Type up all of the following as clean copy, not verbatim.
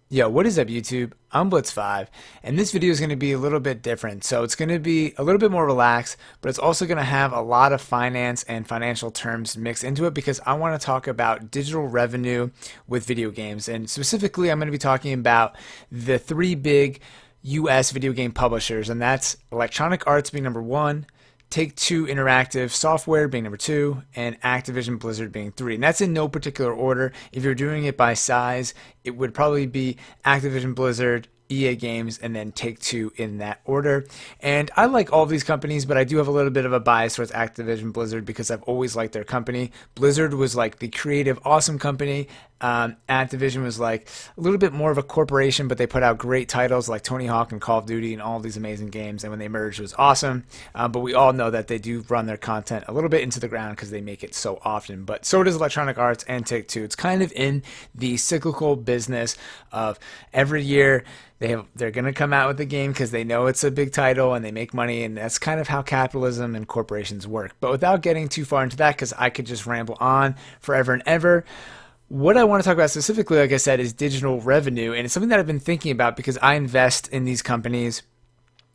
Yo, what is up YouTube? I'm Blitz5, and this video is going to be a little bit different. So it's going to be a little bit more relaxed, but it's also going to have a lot of finance and financial terms mixed into it because I want to talk about digital revenue with video games. And specifically, I'm going to be talking about the three big US video game publishers, and that's Electronic Arts being number one, Take-Two Interactive Software being number two, and Activision Blizzard being three. And that's in no particular order. If you're doing it by size, it would probably be Activision Blizzard, EA Games, and then Take-Two in that order. And I like all of these companies, but I do have a little bit of a bias towards Activision Blizzard because I've always liked their company. Blizzard was like the creative, awesome company. Activision was like a little bit more of a corporation, but they put out great titles like Tony Hawk and Call of Duty and all these amazing games. And when they merged, it was awesome. But we all know that they do run their content a little bit into the ground because they make it so often. But so does Electronic Arts and Take-Two. It's kind of in the cyclical business of every year they're going to come out with a game because they know it's a big title and they make money, and that's kind of how capitalism and corporations work. But without getting too far into that, because I could just ramble on forever and ever, what I want to talk about specifically, like I said, is digital revenue. And it's something that I've been thinking about because I invest in these companies.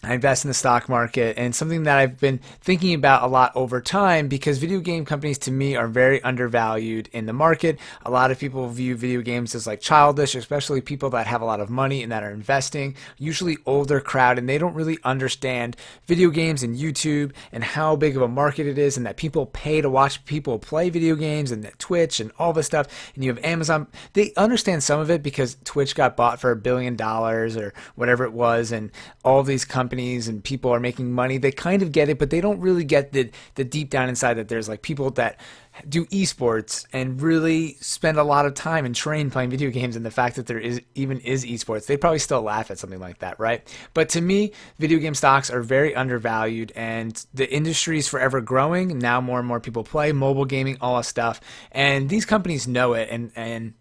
I invest in the stock market, and something that I've been thinking about a lot over time because video game companies to me are very undervalued in the market. A lot of people view video games as like childish, especially people that have a lot of money and that are investing, usually older crowd, and they don't really understand video games and YouTube and how big of a market it is, and that people pay to watch people play video games, and that Twitch and all this stuff. And you have Amazon. They understand some of it because Twitch got bought for $1 billion or whatever it was, and all these companies and people are making money. They kind of get it, but they don't really get the deep down inside that there's like people that do esports and really spend a lot of time and train playing video games, and the fact that there is esports, they probably still laugh at something like that, right? But to me, video game stocks are very undervalued, and the industry is forever growing. Now more and more people play mobile gaming, all that stuff, and these companies know it, and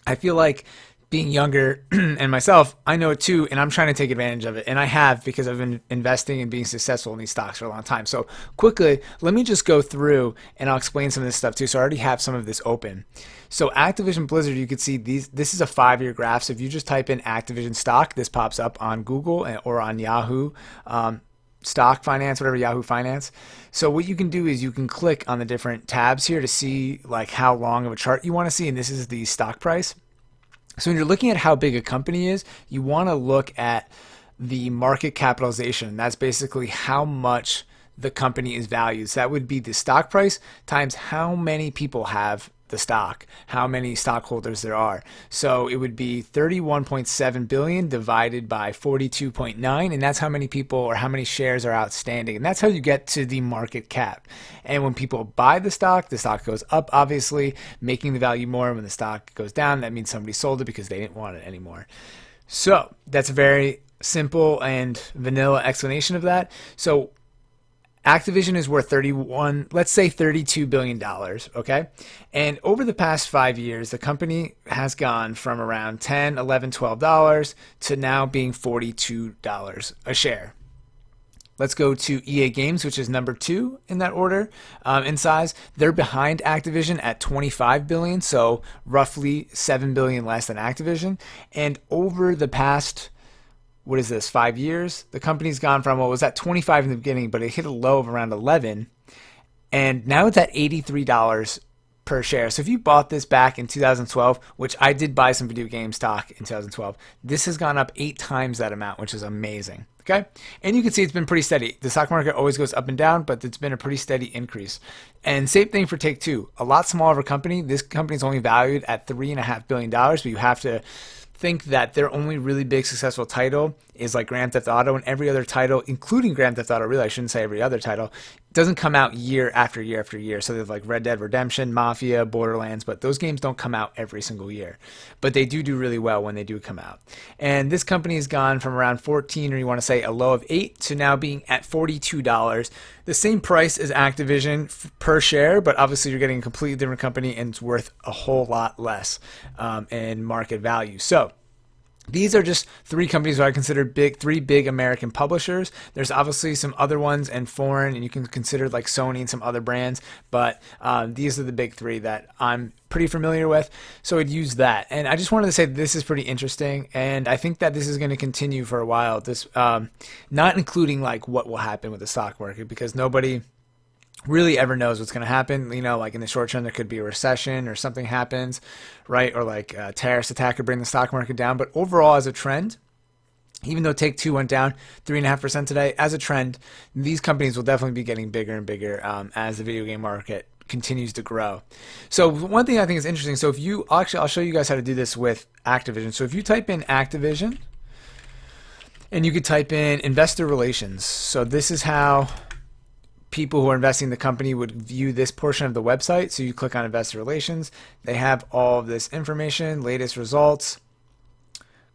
I feel like being younger and myself, I know it too, and I'm trying to take advantage of it. And I have because I've been investing and being successful in these stocks for a long time. So quickly, let me just go through and I'll explain some of this stuff too. So I already have some of this open. So Activision Blizzard, you can see this is a 5-year graph. So if you just type in Activision stock, this pops up on Google or on Yahoo. Stock finance, whatever, Yahoo Finance. So what you can do is you can click on the different tabs here to see like how long of a chart you want to see. And this is the stock price. So when you're looking at how big a company is, you want to look at the market capitalization. That's basically how much the company is valued. So that would be the stock price times how many people have the stock, how many stockholders there are. So it would be 31.7 billion divided by 42.9, and that's how many people or how many shares are outstanding. And that's how you get to the market cap. And when people buy the stock goes up, obviously, making the value more. When the stock goes down, that means somebody sold it because they didn't want it anymore. So that's a very simple and vanilla explanation of that. So Activision is worth let's say $32 billion, okay? And over the past 5 years, the company has gone from around $10, $11, $12 to now being $42 a share. Let's go to EA Games, which is number two in that order in size. They're behind Activision at $25 billion, so roughly $7 billion less than Activision. And over the past 5 years, the company's gone from, well, it was at 25 in the beginning, but it hit a low of around 11, and now it's at $83 per share. So if you bought this back in 2012, which I did buy some video game stock in 2012, this has gone up 8 times that amount, which is amazing. Okay, and you can see it's been pretty steady. The stock market always goes up and down, but it's been a pretty steady increase. And same thing for Take-Two, a lot smaller of a company. This company's only valued at $3.5 billion, but you have to think that their only really big successful title is like Grand Theft Auto, and every other title, including Grand Theft Auto, really I shouldn't say every other title, doesn't come out year after year after year. So there's like Red Dead Redemption, Mafia, Borderlands, but those games don't come out every single year. But they do really well when they do come out. And this company has gone from around 14, or you want to say a low of 8, to now being at $42. The same price as Activision per share, but obviously you're getting a completely different company and it's worth a whole lot less in market value. So These are just three companies that I consider three big American publishers. There's obviously some other ones and foreign, and you can consider like Sony and some other brands, but these are the big three that I'm pretty familiar with. So I'd use that. And I just wanted to say this is pretty interesting, and I think that this is going to continue for a while. This, not including like what will happen with the stock market, because nobody really ever knows what's going to happen. Like in the short term, there could be a recession or something happens, right? Or like a terrorist attack could bring the stock market down. But overall, as a trend, even though Take-Two went down 3.5% today, as a trend, these companies will definitely be getting bigger and bigger as the video game market continues to grow. So one thing I think is interesting. So if you actually, I'll show you guys how to do this with Activision. So if you type in Activision, and you could type in investor relations. So this is how people who are investing in the company would view this portion of the website. So you click on investor relations. They have all of this information, latest results,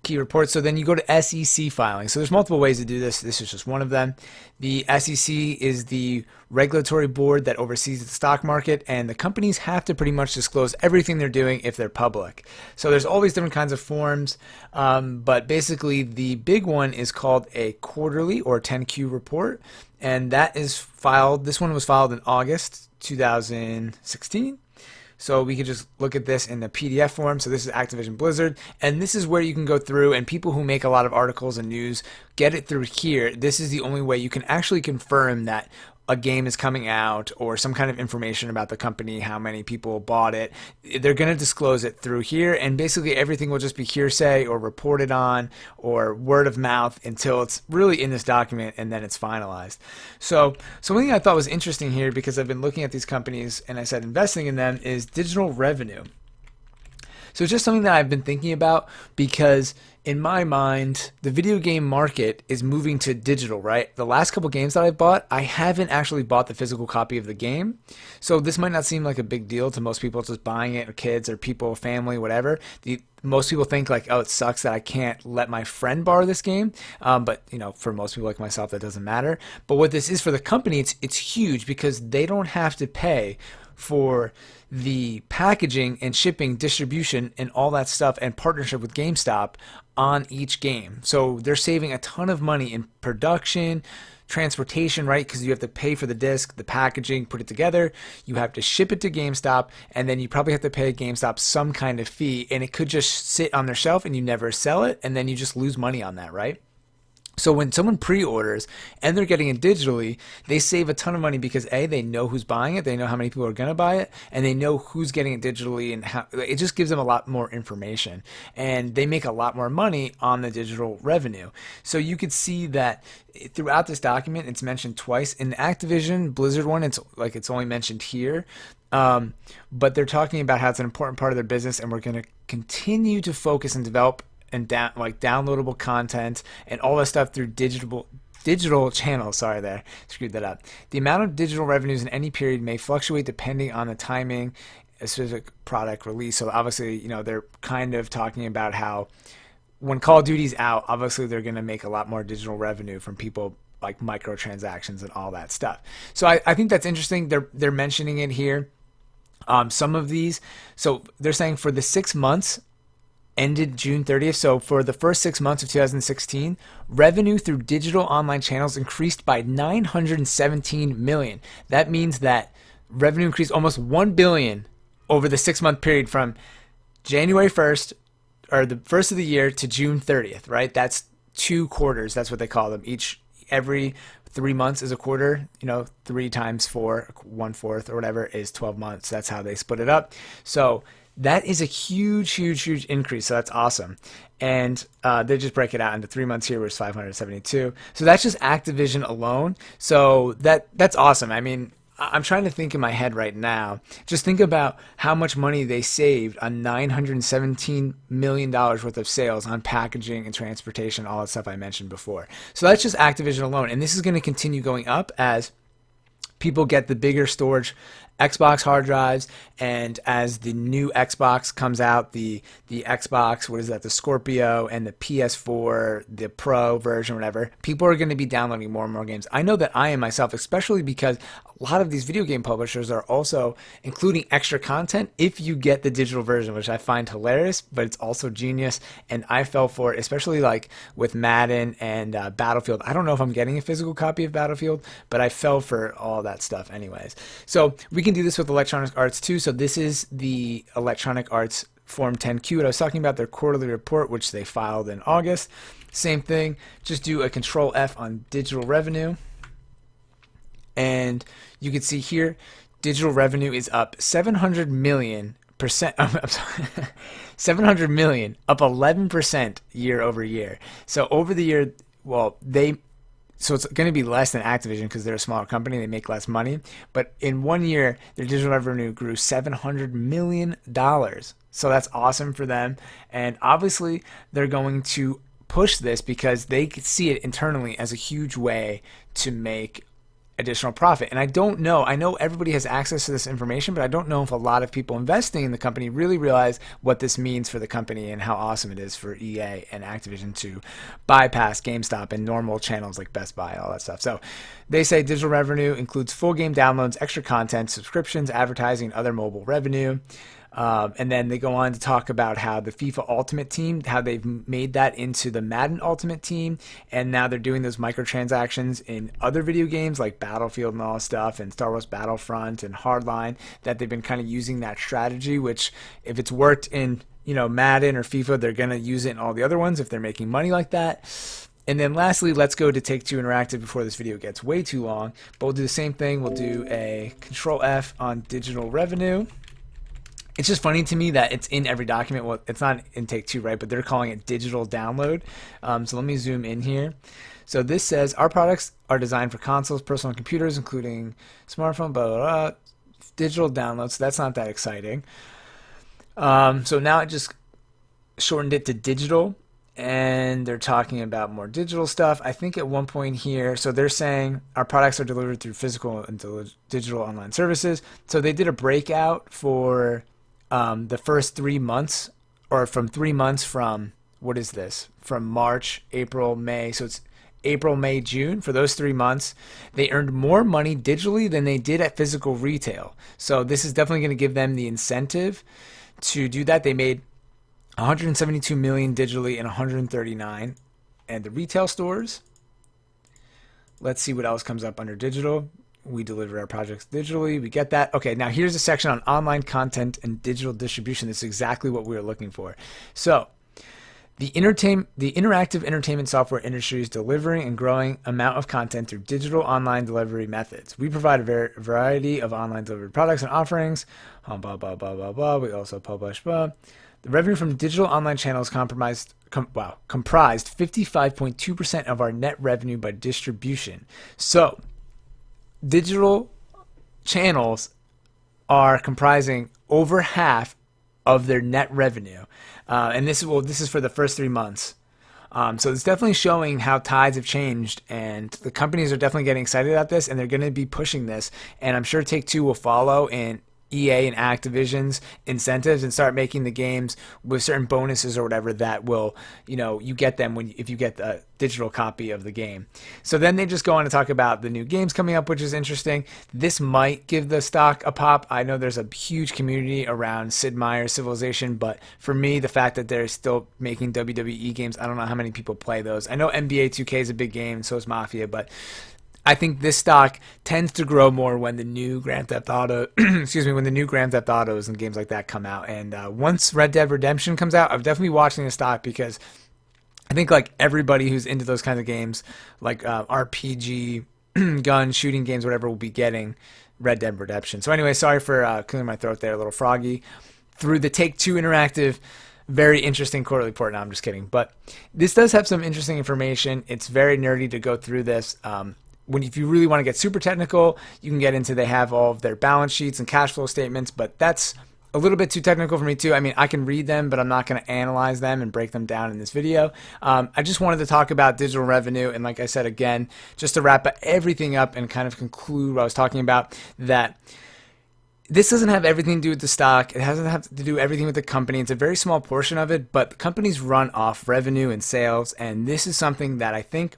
key reports. So then you go to SEC filing. So there's multiple ways to do this. This is just one of them. The SEC is the regulatory board that oversees the stock market, and the companies have to pretty much disclose everything they're doing if they're public. So there's all these different kinds of forms, but basically the big one is called a quarterly or 10Q report, and that is filed. This one was filed in August 2016. So we could just look at this in the PDF form. So this is Activision Blizzard, and this is where you can go through, and people who make a lot of articles and news get it through here. This is the only way you can actually confirm that a game is coming out or some kind of information about the company, how many people bought it. They're going to disclose it through here, and basically everything will just be hearsay or reported on or word of mouth until it's really in this document, and then it's finalized. So one thing I thought was interesting here, because I've been looking at these companies and I said investing in them, is digital revenue. So it's just something that I've been thinking about, because in my mind, the video game market is moving to digital, right? The last couple games that I bought, I haven't actually bought the physical copy of the game. So this might not seem like a big deal to most people just buying it, or kids or people, family, whatever. Most people think like, oh, it sucks that I can't let my friend borrow this game. But for most people like myself, that doesn't matter. But what this is for the company, it's huge, because they don't have to pay for the packaging and shipping, distribution, and all that stuff, and partnership with GameStop on each game. So they're saving a ton of money in production, transportation, right? Because you have to pay for the disc, the packaging, put it together. You have to ship it to GameStop, and then you probably have to pay GameStop some kind of fee, and it could just sit on their shelf and you never sell it, and then you just lose money on that, right? So when someone pre-orders and they're getting it digitally, they save a ton of money, because A, they know who's buying it, they know how many people are going to buy it, and they know who's getting it digitally, and how it just gives them a lot more information, and they make a lot more money on the digital revenue. So you could see that throughout this document, it's mentioned twice. In the Activision Blizzard one, it's only mentioned here. But they're talking about how it's an important part of their business, and we're going to continue to focus and develop and downloadable content and all that stuff through digital channels. Sorry, there, screwed that up. The amount of digital revenues in any period may fluctuate depending on the timing, a specific product release. So obviously, they're kind of talking about how when Call of Duty's out, obviously they're going to make a lot more digital revenue from people, like microtransactions and all that stuff. So I think that's interesting. They're mentioning it here. Some of these, so they're saying for the 6 months ended June 30th. So for the first 6 months of 2016, revenue through digital online channels increased by 917 million. That means that revenue increased almost 1 billion over the 6-month period from January 1st, or the first of the year, to June 30th, right? That's 2 quarters. That's what they call them. Every 3 months is a quarter. 3 times 4, 1/4 or whatever, is 12 months. That's how they split it up. So that is a huge increase. So that's awesome. And they just break it out into 3 months here, where it's 572. So that's just Activision alone. So that's awesome. I mean, I'm trying to think in my head right now. Just think about how much money they saved on $917 million worth of sales on packaging and transportation, all that stuff I mentioned before. So that's just Activision alone. And this is going to continue going up as people get the bigger storage Xbox hard drives, and as the new Xbox comes out, the Xbox, what is that, the Scorpio, and the PS4, the Pro version, whatever, people are going to be downloading more and more games. I know that I am myself, especially because a lot of these video game publishers are also including extra content if you get the digital version, which I find hilarious, but it's also genius, and I fell for it, especially like with Madden and Battlefield. I don't know if I'm getting a physical copy of Battlefield, but I fell for all that stuff anyways. So we can do this with Electronic Arts too. So this is the Electronic Arts Form 10Q that I was talking about, their quarterly report, which they filed in August. Same thing, just do a Control F on digital revenue. And you can see here, digital revenue is up 700 million percent. I'm sorry, 700 million, up 11% year over year. So over the year, well, so it's going to be less than Activision because they're a smaller company. They make less money. But in 1 year, their digital revenue grew $700 million. So that's awesome for them. And obviously, they're going to push this because they see it internally as a huge way to make additional profit. And I don't know, I know everybody has access to this information, but I don't know if a lot of people investing in the company really realize what this means for the company and how awesome it is for EA and Activision to bypass GameStop and normal channels like Best Buy, all that stuff. So they say digital revenue includes full game downloads, extra content, subscriptions, advertising, and other mobile revenue. And then they go on to talk about how the FIFA Ultimate Team, how they've made that into the Madden Ultimate Team, and now they're doing those microtransactions in other video games like Battlefield and all that stuff, and Star Wars Battlefront and Hardline, that they've been kind of using that strategy, which if it's worked in, Madden or FIFA, they're going to use it in all the other ones if they're making money like that. And then lastly, let's go to Take-Two Interactive before this video gets way too long. But we'll do the same thing. We'll do a Control F on digital revenue. It's just funny to me that it's in every document. Well, it's not in Take-Two, right? But they're calling it digital download. So let me zoom in here. So this says, our products are designed for consoles, personal computers, including smartphone, blah, blah, blah. Digital download. So that's not that exciting. So now I just shortened it to digital. And they're talking about more digital stuff. I think at one point here, so they're saying our products are delivered through physical and digital online services. So they did a breakout for the first 3 months, or from 3 months from, what is this? From March, April, May. So it's April, May, June. For those 3 months, they earned more money digitally than they did at physical retail. So this is definitely going to give them the incentive to do that. They made 172 million digitally and 139 and the retail stores. Let's see what else comes up under digital. We deliver our projects digitally. We get that. Okay, now here's a section on online content and digital distribution. This is exactly what we were looking for. So the interactive entertainment software industry is delivering and growing amount of content through digital online delivery methods. We provide a variety of online delivered products and offerings. Blah, blah, blah, blah, blah. We also publish, blah. The revenue from digital online channels comprised 55.2% of our net revenue by distribution. So digital channels are comprising over half of their net revenue. And this is for the first 3 months. So it's definitely showing how tides have changed, and the companies are definitely getting excited about this, and they're going to be pushing this. And I'm sure Take-Two will follow, and EA and Activision's incentives, and start making the games with certain bonuses or whatever that will, you get them if you get the digital copy of the game. So then they just go on to talk about the new games coming up, which is interesting. This might give the stock a pop. I know there's a huge community around Sid Meier's Civilization, but for me, the fact that they're still making WWE games, I don't know how many people play those. I know NBA 2K is a big game, so is Mafia, but I think this stock tends to grow more when the new Grand Theft Auto, when the new Grand Theft Autos and games like that come out. And once Red Dead Redemption comes out, I'm definitely watching the stock, because I think like everybody who's into those kinds of games, like RPG, gun shooting games, whatever, will be getting Red Dead Redemption. So anyway, sorry for clearing my throat there, a little froggy. Through the Take-Two Interactive, very interesting quarterly report. No, I'm just kidding. But this does have some interesting information. It's very nerdy to go through this. If you really want to get super technical, you can get into, they have all of their balance sheets and cash flow statements, but that's a little bit too technical for me too. I mean, I can read them, but I'm not going to analyze them and break them down in this video. I just wanted to talk about digital revenue, and like I said, again, just to wrap everything up and kind of conclude what I was talking about, that this doesn't have everything to do with the stock. It doesn't have to do everything with the company. It's a very small portion of it, but the companies run off revenue and sales, and this is something that I think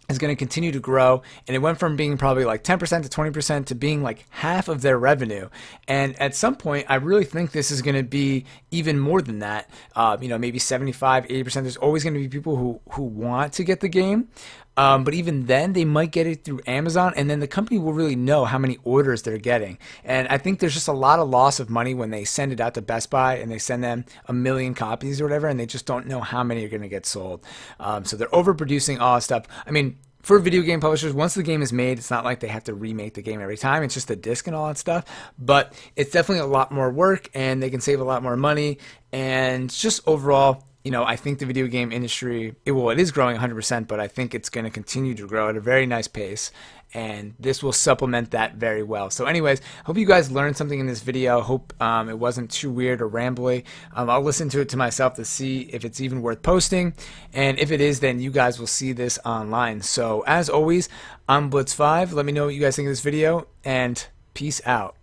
is going to continue to grow. And it went from being probably like 10% to 20% to being like half of their revenue. And at some point, I really think this is going to be even more than that. Maybe 75, 80%. There's always going to be people who want to get the game. But even then, they might get it through Amazon, and then the company will really know how many orders they're getting. And I think there's just a lot of loss of money when they send it out to Best Buy and they send them 1 million copies or whatever, and they just don't know how many are going to get sold. So they're overproducing all this stuff. I mean, for video game publishers, once the game is made, it's not like they have to remake the game every time. It's just a disc and all that stuff. But it's definitely a lot more work, and they can save a lot more money. And just overall, I think the video game industry, it is growing 100%, but I think it's going to continue to grow at a very nice pace, and this will supplement that very well. So anyways, hope you guys learned something in this video. Hope it wasn't too weird or rambly. I'll listen to it to myself to see if it's even worth posting, and if it is, then you guys will see this online. So as always, I'm Blitz5. Let me know what you guys think of this video, and peace out.